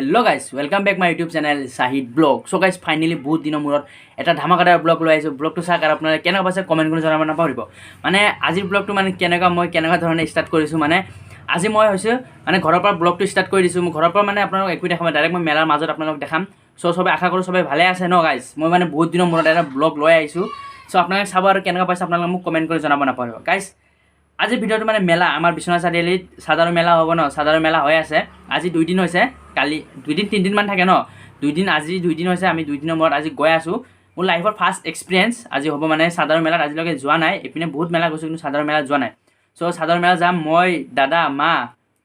hello guys welcome back my YouTube channel Shahid blog so guys finally बहुत दिन मूरत এটা ধামাকাদাৰ ব্লগ লৈ আহিছোঁ ব্লগটো চাওক আৰু আপোনালোকে কেনেকুৱা পাইছে কমেণ্ট কৰি জনাব নাপাহৰিব মানে আজিৰ ব্লগটো মানে কেনেকুৱা ধৰণে ষ্টাৰ্ট কৰিছোঁ মানে আজি মই হৈছে মানে ঘৰৰ পৰা ব্লগটো ষ্টাৰ্ট কৰি দিছোঁ মই ঘৰৰ পৰা মানে আপোনালোকক একো দেখাম ডাইৰেক্ট মই মেলাৰ মাজত আপোনালোকক দেখাম চ' সবে আশা কৰোঁ সবে ভালে আছে ন গাইস মই মানে বহুত দিনৰ মূৰত এটা ব্লগ লৈ আহিছোঁ চ' আপোনালোকে চাব আৰু কেনেকুৱা পাইছে আপোনালোকে মোক কমেণ্ট কৰি জনাব নাপাহৰিব গাইস আজি ভিডিঅ'টো মানে মেলা আমাৰ বিশ্বনাথ চাৰিআলিত সাধাৰণ মেলা হ'ব ন সাধাৰণ মেলা হৈ আছে আজি 2 দিন হৈছে কালি 2 দিন 3 দিন মান থাকে ন 2 দিন আজি 2 দিন হৈছে আমি 2 দিনৰ মূৰত আজি গৈ আছোঁ মোৰ লাইফৰ ফাৰ্ষ্ট এক্সপিৰিয়েঞ্চ আজি হ'ব মানে সাধাৰণ মেলাত আজিলৈকে যোৱা নাই এপিনে বহুত মেলা গৈছোঁ কিন্তু সাধাৰণ মেলাত যোৱা নাই চ' সাধাৰণ মেলা যাম মই দাদা মা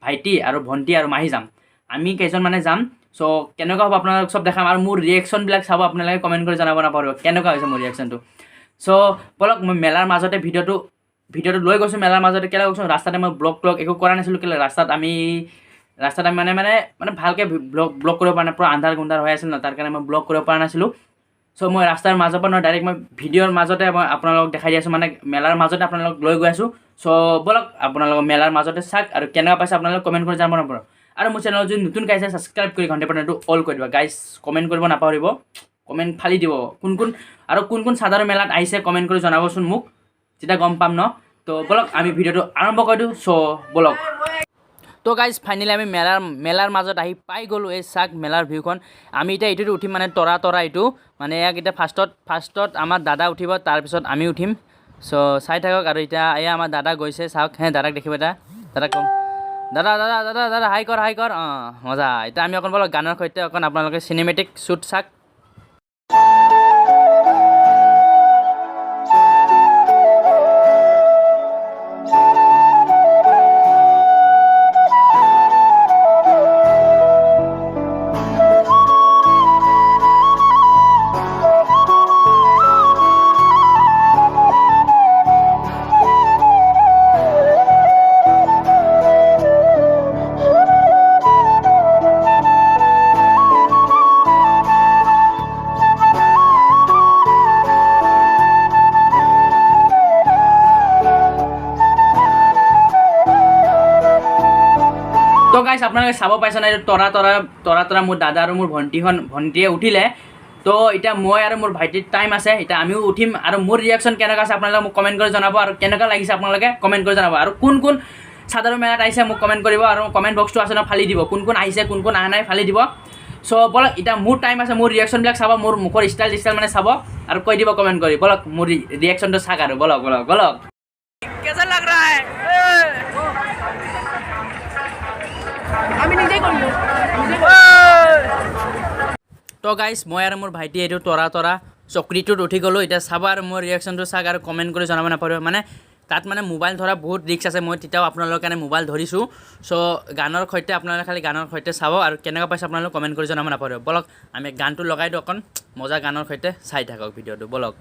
ভাইটি আৰু ভণ্টি আৰু মাহী যাম আমি কেইজন মানে যাম চ' কেনেকুৱা হ'ব আপোনালোকক সব দেখাম আৰু মোৰ ৰিয়েকশ্যনবিলাক চাব আপোনালোকে কমেণ্ট কৰি জনাব নাপাহৰিব কেনেকুৱা হৈছে মোৰ ৰিয়েকশ্যনটো চ' বলক মই মেলাৰ মাজতে ভিডিঅ'টো লৈ গৈছোঁ মেলাৰ মাজতে কেলৈ গৈছোঁ ৰাস্তাতে মই ব্লগ একো কৰা নাছিলোঁ কেলৈ ৰাস্তাত আমি মানে ভালকৈ ব্লগ কৰিব পৰা নাই পুৰা আন্ধাৰ গুন্ধাৰ হৈ আছিল ন তাৰ কাৰণে মই ব্লগ কৰিব পৰা নাছিলোঁ চ' মই ৰাস্তাৰ মাজৰ পৰা ডাইৰেক্ট মই ভিডিঅ'ৰ মাজতে মই আপোনালোকক দেখাই দি আছোঁ মানে মেলাৰ মাজতে আপোনালোকক লৈ গৈ আছোঁ চ' বলক আপোনালোকক মেলাৰ মাজতে চাওক আৰু কেনেকুৱা পাইছে আপোনালোকে কমেণ্ট কৰি জনাব নাপাহৰিব আৰু মোৰ চেনেলত যদি নতুন গাইছে ছাবস্ক্ৰাইব কৰি ঘণ্টা বাটনটো অল কৰি দিব গাইছ কমেণ্ট কৰিব নাপাহৰিব কমেণ্ট ফালি দিব কোন সাধাৰণ মেলাত আহিছে কমেণ্ট কৰি জনাবচোন মোক যেতিয়া গম পাম ন তো বলক আমি ভিডিঅ'টো আৰম্ভ কৰি দিওঁ চ' বলক তো গাইজ ফাইনেলি আমি মেলাৰ মাজত আহি পাই গ'লোঁ এই চাওক মেলাৰ ভিউখন আমি এতিয়া এইটোত উঠিম মানে তৰা এইটো মানে ইয়াক এতিয়া ফাৰ্ষ্টত আমাৰ দাদা উঠিব তাৰপিছত আমি উঠিম চ' চাই থাকক আৰু এতিয়া এয়া আমাৰ দাদা গৈছে চাওক দাদাক দেখিব এটা দাদাক কম দাদা হাই কৰ অঁ মজা এতিয়া আমি অকণ বলক গানৰ সৈতে অকণ আপোনালোকে চিনেমেটিক শ্বুট চাওক তো গাইছ আপোনালোকে চাব পাইছে না এইটো তৰা মোৰ দাদা আৰু মোৰ ভণ্টিয়ে উঠিলে তো এতিয়া মই আৰু মোৰ ভাইটিৰ টাইম আছে এতিয়া আমিও উঠিম আৰু মোৰ ৰিয়েকশ্যন কেনেকুৱা আছে আপোনালোকে মোক কমেণ্ট কৰি জনাব আৰু কেনেকুৱা লাগিছে আপোনালোকে কমেণ্ট কৰি জনাব আৰু কোন সাধাৰণ মেলাত আহিছে মোক কমেণ্ট কৰিব আৰু কমেণ্ট বক্সটো আছে ন ফালি দিব কোন আহিছে কোন অহা নাই ফালি দিব চ' বলক এতিয়া মোৰ টাইম আছে মোৰ ৰিয়েকশ্যনবিলাক চাব মোৰ মুখৰ ষ্টাইল মানে চাব আৰু কৈ দিব কমেণ্ট কৰি বলক মোৰ ৰিয়েকশ্যনটো চাওক আৰু বলক কেজা লাগ ৰা হে আমি নিজেই কৰিলোঁ তো গাইছ মই আৰু মোৰ ভাইটি এইটো তৰা চকৰিটোত উঠি গ'লোঁ এতিয়া চাব আৰু মোৰ ৰিয়েকশ্যনটো চাওক আৰু কমেণ্ট কৰি জনাব নাপাহৰিব মানে তাত মানে মোবাইল ধৰা বহুত ৰিস্ক আছে মই তেতিয়াও আপোনালোকৰ কাৰণে মোবাইল ধৰিছোঁ চ' গানৰ সৈতে আপোনালোকে খালি গানৰ সৈতে চাব আৰু কেনেকুৱা পাইছে আপোনালোকে কমেণ্ট কৰি জনাব নাপাহৰিব বলক আমি গানটো লগাই দিওঁ অকণ মজা গানৰ সৈতে চাই থাকক ভিডিঅ'টো বলক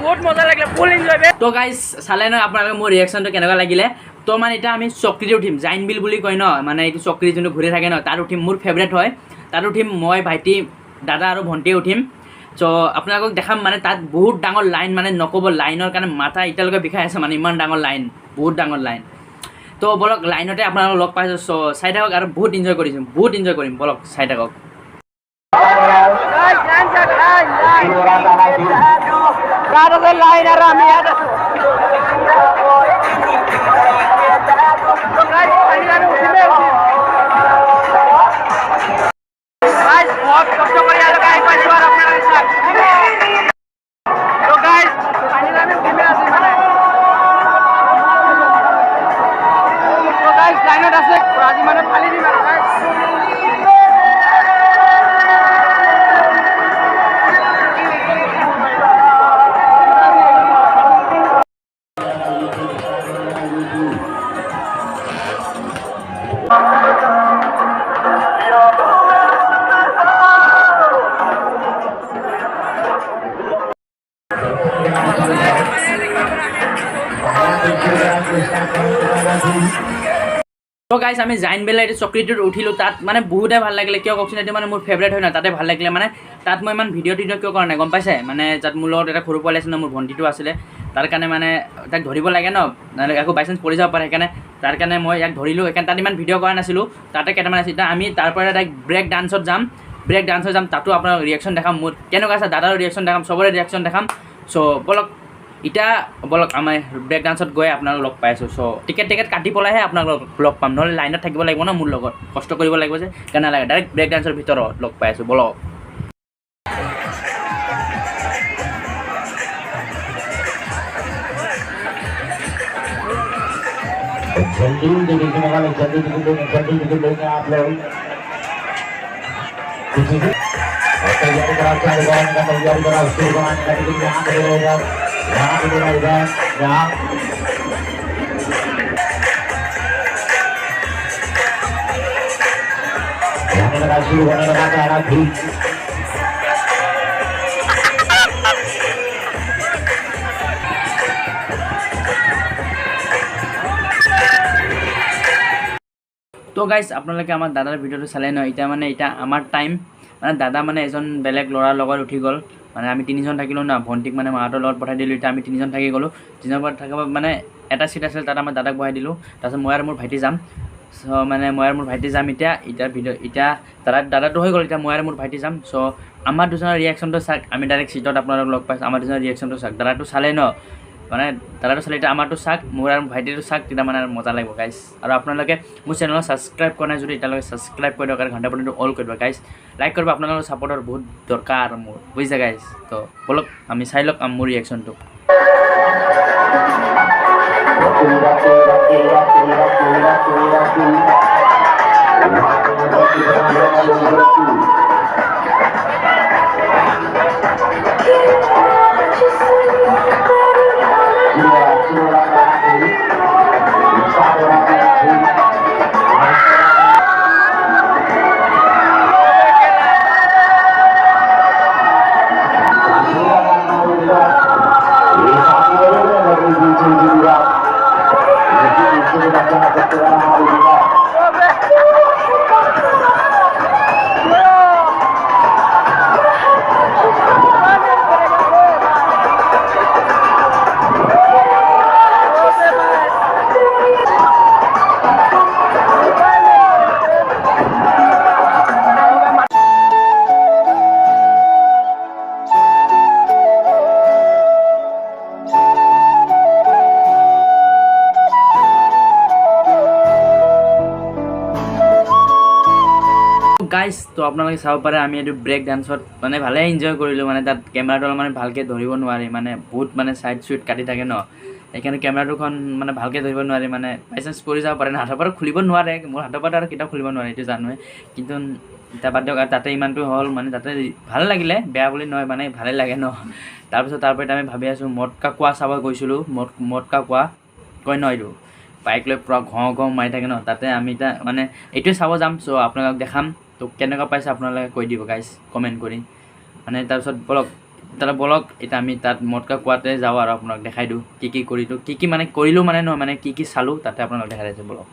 বহুত মজা লাগিলে ফুল এনজয় তো গাইজ চালে ন আপোনালোকে মোৰ ৰিয়েকশ্যনটো কেনেকুৱা লাগিলে তো মানে এতিয়া আমি চকৰিতে উঠিম জাইন বিল বুলি কয় ন মানে এইটো চকৰি যোনটো ঘূৰি থাকে ন তাত উঠিম মোৰ ফেভৰেট হয় তাত উঠিম মই ভাইটি দাদা আৰু ভণ্টিয়ে উঠিম চ' আপোনালোকক দেখাম মানে তাত বহুত ডাঙৰ লাইন মানে নক'ব লাইনৰ কাৰণে মাথা এতিয়ালৈকে বিষাই আছে মানে ইমান ডাঙৰ লাইন বহুত ডাঙৰ লাইন তো বলক লাইনতে আপোনালোকক লগ পাইছোঁ চ' চাই থাকক আৰু বহুত এনজয় কৰিম বলক চাই থাকক আজি মানে ফালি দিম আৰু গাইছ তো গাইছ আমি জাইন বেলা এইটো চকৰিটোত উঠিলোঁ তাত মানে বহুতে ভাল লাগিলে কিয় কওকচোন এইটো মানে মোৰ ফেভৰেট হয় না তাতে ভাল লাগিলে মানে তাত মই ইমান ভিডিঅ' কিয় কৰা নাই গম পাইছে মানে তাত মোৰ লগত এটা সৰু পোৱালি আছিলে মোৰ ভণ্টিটো আছিলে তাৰ কাৰণে মানে তাক ধৰিব লাগে ন নহ'লে একো বাই চান্স পৰি যাব পাৰে সেইকাৰণে তাৰ কাৰণে মই ইয়াক ধৰিলোঁ সেইকাৰণে তাত ইমান ভিডিঅ' কৰা নাছিলোঁ তাতে কেইটামান আছিল এতিয়া আমি তাৰ পৰা ডাইৰেক্ট ব্ৰেক ডান্সত যাম তাতো আপোনাৰ ৰিয়েকশ্যন দেখাম মোৰ কেনেকুৱা আছে দাদাৰো ৰিয়েকশ্যন দেখাম চবৰে ৰিয়েকশ্যন দেখাম চ' বলক এতিয়া বলক আমাৰ ব্ৰেক ডান্সত গৈ আপোনালোক লগ পাই আছোঁ চ' টিকেট কাটি পেলাইহে আপোনালোক লগ পাম নহ'লে লাইনত থাকিব লাগিব ন মোৰ লগত কষ্ট কৰিব লাগিব যে কেনে লাগে ডাইৰেক্ট ব্ৰেক ডান্সৰ ভিতৰত লগ পাই আছোঁ বলক তো গাইজ আপোনালোকে আমাৰ দাদাৰ ভিডিঅ'টো চালে নহয় এতিয়া আমাৰ টাইম মানে দাদা মানে এজন বেলেগ ল'ৰাৰ লগত উঠি গ'ল মানে আমি তিনিজন থাকিলোঁ না ভণ্টিক মানে মাহঁতৰ লগত পঠাই দিলোঁ এতিয়া আমি তিনিজন থাকি গ'লোঁ তিনিজনৰ পৰা থাকিব মানে এটা চিট আছিল তাত আমাৰ দাদাক বহাই দিলোঁ তাৰপিছত মই আৰু মোৰ ভাইটি যাম চ' মানে মই আৰু মোৰ ভাইটি যাম এতিয়া দাদাটো হৈ গ'ল এতিয়া মই আৰু মোৰ ভাইটি যাম চ' আমাৰ দুজনৰ ৰিয়েকশ্যনটো চাওক আমি ডাইৰেক্ট চিটত আপোনালোক লগ পাইছোঁ আমাৰ দুজনৰ ৰিয়েকশ্যনটো চাওক দাদাটো চালে ন মানে দাদাটো চালে এতিয়া আমাৰটো চাওক মোৰ আৰু ভাইটিটো চাওক তেতিয়া মানে মজা লাগিব গাইজ আৰু আপোনালোকে মোৰ চেনেলত ছাবস্ক্ৰাইব কৰা নাই যদি এতিয়ালৈকে ছাবস্ক্ৰাইব কৰি দিয়ক আৰু ঘণ্টা বটনটো অল কৰি দিয়ক গাইজ লাইক কৰিব আপোনালোকৰ ছাপৰ্টৰ বহুত দৰকাৰ মোৰ বুজিছে গাইজ তো বলক আমি চাই লওক মোৰ ৰিয়েকশ্যনটো গাইজ তো আপোনালোকে চাব পাৰে আমি এইটো ব্ৰেক ডান্সত মানে ভালে এনজয় কৰিলোঁ মানে তাত কেমেৰাটো মানে ভালকৈ ধৰিব নোৱাৰি মানে বহুত মানে চাইড চুইড কাটি থাকে ন সেইকাৰণে কেমেৰাটোখন মানে ভালকৈ ধৰিব নোৱাৰি মানে বাই চান্স পৰি যাব পাৰে হাতৰ পৰা খুলিব নোৱাৰে মোৰ হাতৰ পৰা আৰু কেতিয়াও খুলিব নোৱাৰে এইটো জানোৱে কিন্তু এতিয়া বাদ দিয়ক আৰু তাতে ইমানটো হ'ল মানে তাতে ভাল লাগিলে বেয়া বুলি নহয় মানে ভালেই লাগে ন তাৰপিছত তাৰ পৰা আমি ভাবি আছোঁ মদকা কুঁৱা চাব গৈছিলোঁ মদকা কুঁৱা কয় ন এইটো বাইক লৈ পূৰা ঘঁ মাৰি থাকে ন তাতে আমি এতিয়া মানে এইটোৱে চাব যাম চ' আপোনালোকক দেখাম তো কেনেকুৱা পাইছে আপোনালোকে কৈ দিব গাইজ কমেণ্ট কৰি মানে তাৰপিছত বলক এতিয়া আমি তাত মদকা কুঁৱাতে যাওঁ আৰু আপোনাক দেখাই দিওঁ কি কৰিলোঁ কি মানে কৰিলোঁ মানে নহয় মানে কি চালোঁ তাতে আপোনালোক দেখাই দিছোঁ বলক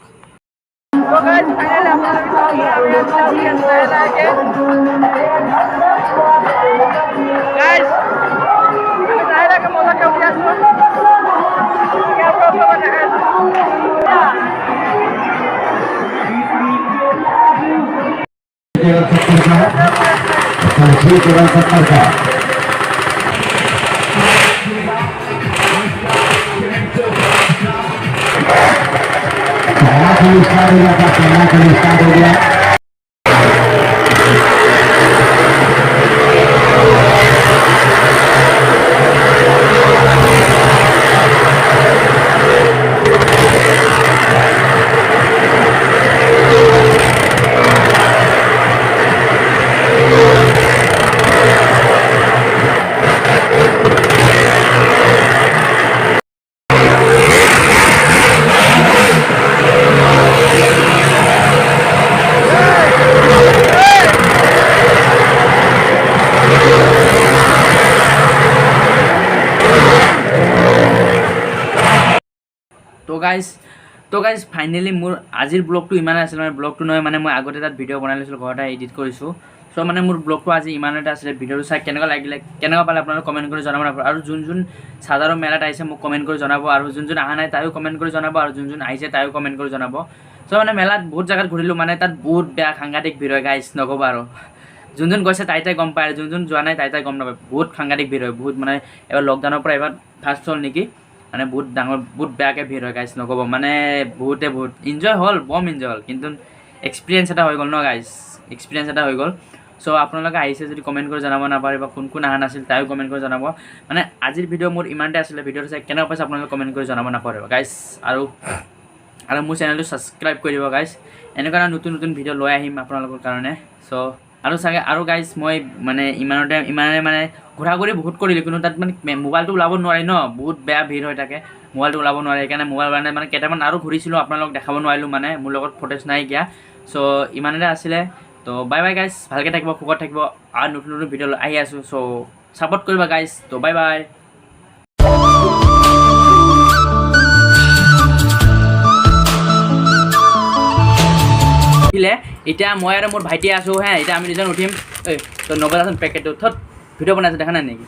গাইজ ফাইনেলি মোৰ আজিৰ ব্লগটো ইমানে আছিল মানে ব্লগটো নহয় মানে মই আগতে তাত ভিডিঅ' বনাই লৈছিলোঁ ঘৰতে এডিট কৰিছোঁ চ' মানে মোৰ ব্লগটো আজি ইমানতে আছিলে ভিডিঅ'টো চাই কেনেকুৱা লাগিলে কেনেকুৱা পালে আপোনালোকে কমেণ্ট কৰি জনাব আৰু যোন চাৰ্জাৰৰ মেলাত আহিছে মোক কমেণ্ট কৰি জনাব আৰু যোন অহা নাই তাইও কমেণ্ট কৰি জনাব আৰু যোন আহিছে তাইও কমেণ্ট কৰি জনাব চ' মানে মেলাত বহুত জেগাত ঘূৰিলোঁ মানে তাত বহুত বেয়া সাংঘাতিক ভিৰ হয় গাইজ নক'বা আৰু যোন গৈছে তাই গম পায় আৰু যোন যোৱা নাই তাই গম নাপায় বহুত সাংঘাতিক ভিৰ হয় বহুত মানে এবাৰ লকডাউনৰ পৰা এবাৰ ফাৰ্ষ্ট হ'ল নেকি মানে বহুত ডাঙৰ বহুত বেয়াকৈ ভিৰ হয় গাইজ নক'ব মানে বহুত ইনজয় হ'ল বম ইনজয় হ'ল কিন্তু এক্সপিৰিয়েঞ্চ এটা হৈ গ'ল ন গাইজ এক্সপিৰিয়েঞ্চ এটা হৈ গ'ল চ' আপোনালোকে আহিছে যদি কমেণ্ট কৰি জনাব নাপাৰিব কোন অহা নাছিল তাইও কমেণ্ট কৰি জনাব মানে আজিৰ ভিডিঅ' মোৰ ইমানতে আছিলে ভিডিঅ'টো চাই কেনেকুৱা পাইছে আপোনালোকে কমেণ্ট কৰি জনাব নাপাৰিব গাইজ আৰু মোৰ চেনেলটো ছাবস্ক্ৰাইব কৰি দিব গাইজ এনেকুৱা নতুন ভিডিঅ' লৈ আহিম আপোনালোকৰ কাৰণে চ' আৰু গাইজ মই মানে ইমানে মানে ঘূৰা ঘূৰি বহুত কৰিলোঁ কিন্তু তাত মানে মোবাইলটো ওলাব নোৱাৰি ন বহুত বেয়া ভিৰ হৈ থাকে মোবাইলটো ওলাব নোৱাৰি সেইকাৰণে মোবাইল মানে কেইটামান আৰু ঘূৰিছিলোঁ আপোনালোকক দেখাব নোৱাৰিলোঁ মানে মোৰ লগত ফুটেজ নাই এতিয়া চ' ইমানতে আছিলে তো বাই বাই গাইজ ভালকৈ থাকিব সুখত থাকিব আৰু নতুন ভিডিঅ' আহি আছোঁ চ' ছাপোৰ্ট কৰিবা গাইজ তো বাই বাই এতিয়া মই আৰু মোৰ ভাইটি আছোঁ হে এতিয়া আমি দুজন উঠিম এই তো নবজাচোন পেকেটটো থত ভিডিঅ' বনাইছোঁ দেখা নাই নেকি